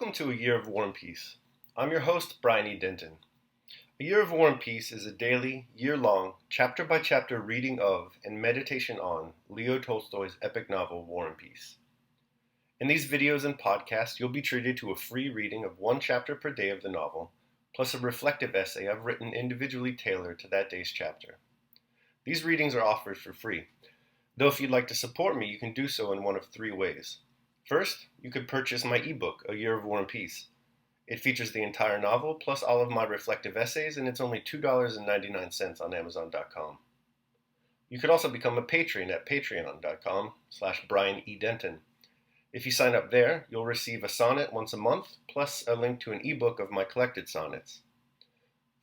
Welcome to A Year of War and Peace. I'm your host, Brian E. Denton. A Year of War and Peace is a daily, year-long, chapter-by-chapter reading of and meditation on Leo Tolstoy's epic novel, War and Peace. In these videos and podcasts, you'll be treated to a free reading of one chapter per day of the novel, plus a reflective essay I've written individually tailored to that day's chapter. These readings are offered for free, though if you'd like to support me, you can do so in one of three ways. First, you could purchase my ebook, A Year of War and Peace. It features the entire novel, plus all of my reflective essays, and it's only $2.99 on Amazon.com. You could also become a patron at patreon.com/Brian E. Denton. If you sign up there, you'll receive a sonnet once a month, plus a link to an ebook of my collected sonnets.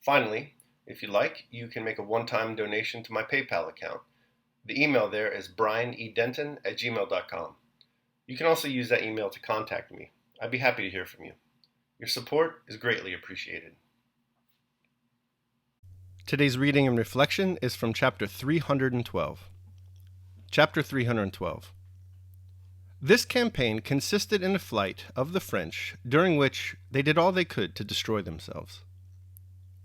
Finally, if you like, you can make a one-time donation to my PayPal account. The email there is brianedenton@gmail.com. You can also use that email to contact me. I'd be happy to hear from you. Your support is greatly appreciated. Today's reading and reflection is from chapter 312. Chapter 312. This campaign consisted in a flight of the French, during which they did all they could to destroy themselves.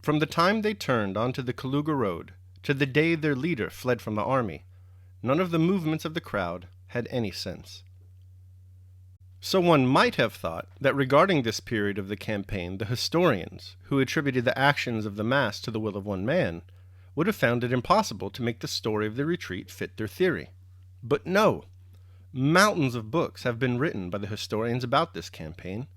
From the time they turned onto the Kaluga road to the day their leader fled from the army, none of the movements of the crowd had any sense. So one might have thought that regarding this period of the campaign, the historians, who attributed the actions of the mass to the will of one man, would have found it impossible to make the story of the retreat fit their theory. But no! Mountains of books have been written by the historians about this campaign,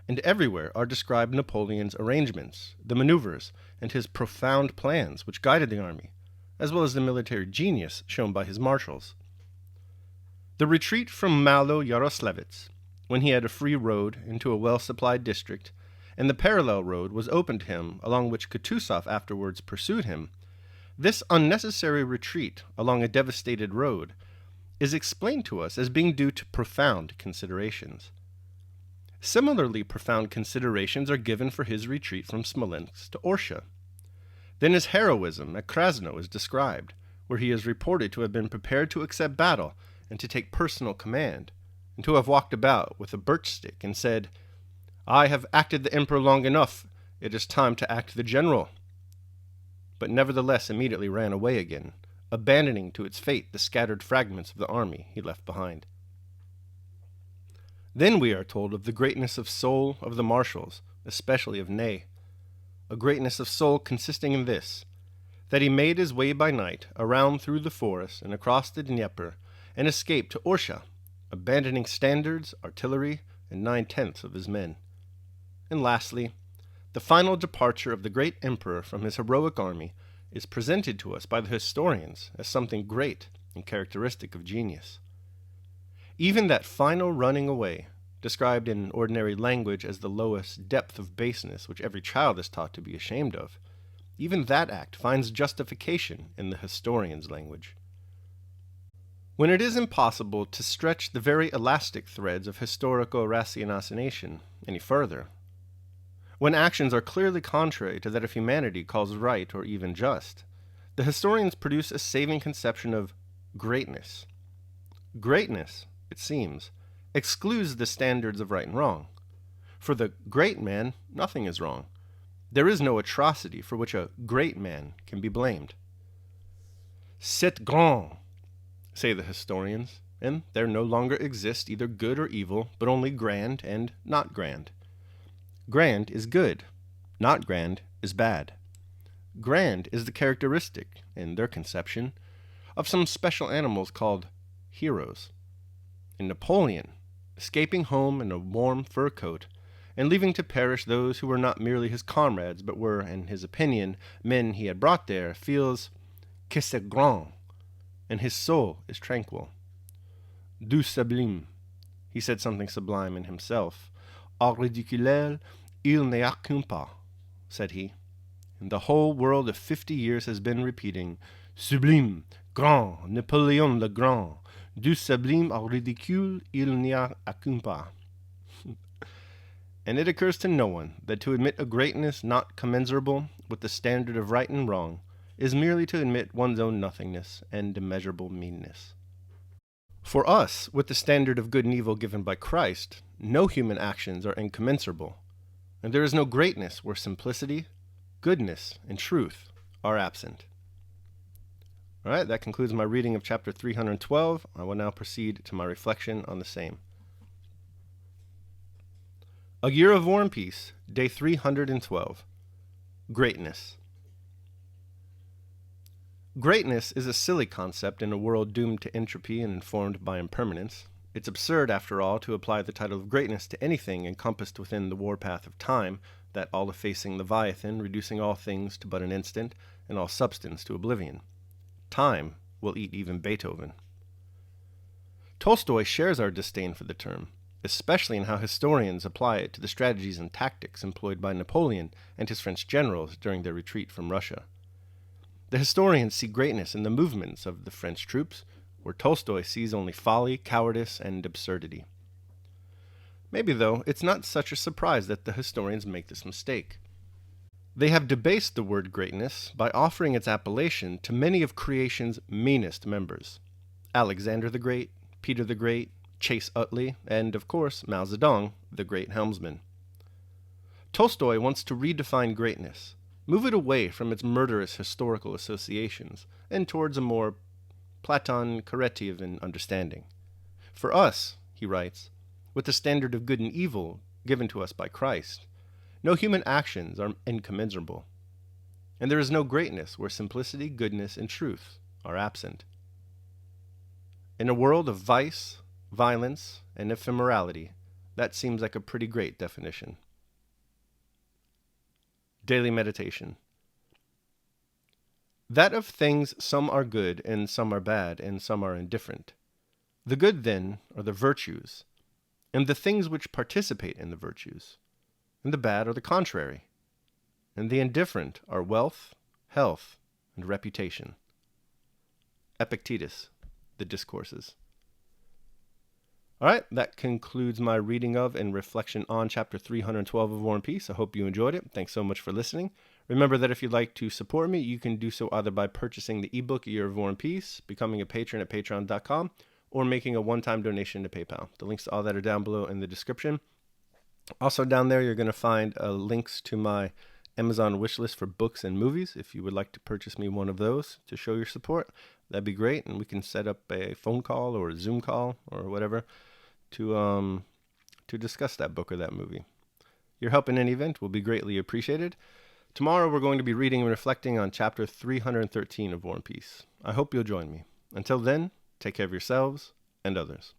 and everywhere are described Napoleon's arrangements, the maneuvers, and his profound plans which guided the army, as well as the military genius shown by his marshals. The retreat from Malo-Yaroslavets, when he had a free road into a well-supplied district, and the parallel road was open to him along which Kutuzov afterwards pursued him, this unnecessary retreat along a devastated road is explained to us as being due to profound considerations. Similarly profound considerations are given for his retreat from Smolensk to Orsha. Then his heroism at Krasno is described, where he is reported to have been prepared to accept battle and to take personal command, and to have walked about with a birch stick and said, "I have acted the emperor long enough, it is time to act the general," but nevertheless immediately ran away again, abandoning to its fate the scattered fragments of the army he left behind. Then we are told of the greatness of soul of the marshals, especially of Ney, a greatness of soul consisting in this, that he made his way by night around through the forest and across the Dnieper, and escaped to Orsha, abandoning standards, artillery, and 9/10 of his men. And lastly, the final departure of the great emperor from his heroic army is presented to us by the historians as something great and characteristic of genius. Even that final running away, described in ordinary language as the lowest depth of baseness which every child is taught to be ashamed of, even that act finds justification in the historian's language. When it is impossible to stretch the very elastic threads of historical ratiocination any further, when actions are clearly contrary to that of humanity calls right or even just, the historians produce a saving conception of greatness. Greatness, it seems, excludes the standards of right and wrong. For the great man, nothing is wrong. There is no atrocity for which a great man can be blamed. C'est grand, say the historians, and there no longer exists either good or evil, but only grand and not grand. Grand is good, not grand is bad. Grand is the characteristic, in their conception, of some special animals called heroes. In Napoleon, escaping home in a warm fur coat, and leaving to perish those who were not merely his comrades, but were, in his opinion, men he had brought there, feels que c'est grand, and his soul is tranquil. Du sublime, he said something sublime in himself. Au ridicule, il n'y a qu'un pas, said he. And the whole world of 50 years has been repeating, Sublime, grand, Napoléon le Grand, du sublime au ridicule, il n'y a qu'un pas. And it occurs to no one that to admit a greatness not commensurable with the standard of right and wrong is merely to admit one's own nothingness and immeasurable meanness. For us, with the standard of good and evil given by Christ, no human actions are incommensurable, and there is no greatness where simplicity, goodness, and truth are absent. All right, that concludes my reading of chapter 312. I will now proceed to my reflection on the same. A Year of War and Peace, day 312. Greatness. Greatness is a silly concept in a world doomed to entropy and informed by impermanence. It's absurd, after all, to apply the title of greatness to anything encompassed within the warpath of time, that all-effacing Leviathan, reducing all things to but an instant, and all substance to oblivion. Time will eat even Beethoven. Tolstoy shares our disdain for the term, especially in how historians apply it to the strategies and tactics employed by Napoleon and his French generals during their retreat from Russia. The historians see greatness in the movements of the French troops, where Tolstoy sees only folly, cowardice, and absurdity. Maybe, though, it's not such a surprise that the historians make this mistake. They have debased the word greatness by offering its appellation to many of creation's meanest members: Alexander the Great, Peter the Great, Chase Utley, and, of course, Mao Zedong, the great helmsman. Tolstoy wants to redefine greatness, move it away from its murderous historical associations, and towards a more Platon-Karetian understanding. For us, he writes, with the standard of good and evil given to us by Christ, no human actions are incommensurable, and there is no greatness where simplicity, goodness, and truth are absent. In a world of vice, violence, and ephemerality, that seems like a pretty great definition. Daily meditation. That of things some are good, and some are bad, and some are indifferent. The good, then, are the virtues, and the things which participate in the virtues, and the bad are the contrary, and the indifferent are wealth, health, and reputation. Epictetus, The Discourses. All right, that concludes my reading of and reflection on chapter 312 of War and Peace. I hope you enjoyed it. Thanks so much for listening. Remember that if you'd like to support me, you can do so either by purchasing the ebook A Year of War and Peace, becoming a patron at patreon.com, or making a one-time donation to PayPal. The links to all that are down below in the description. Also down there, you're going to find links to my Amazon wishlist for books and movies. If you would like to purchase me one of those to show your support, that'd be great, and we can set up a phone call or a Zoom call or whatever to discuss that book or that movie. Your help in any event will be greatly appreciated. Tomorrow we're going to be reading and reflecting on chapter 313 of War and Peace. I hope you'll join me. Until then, take care of yourselves and others.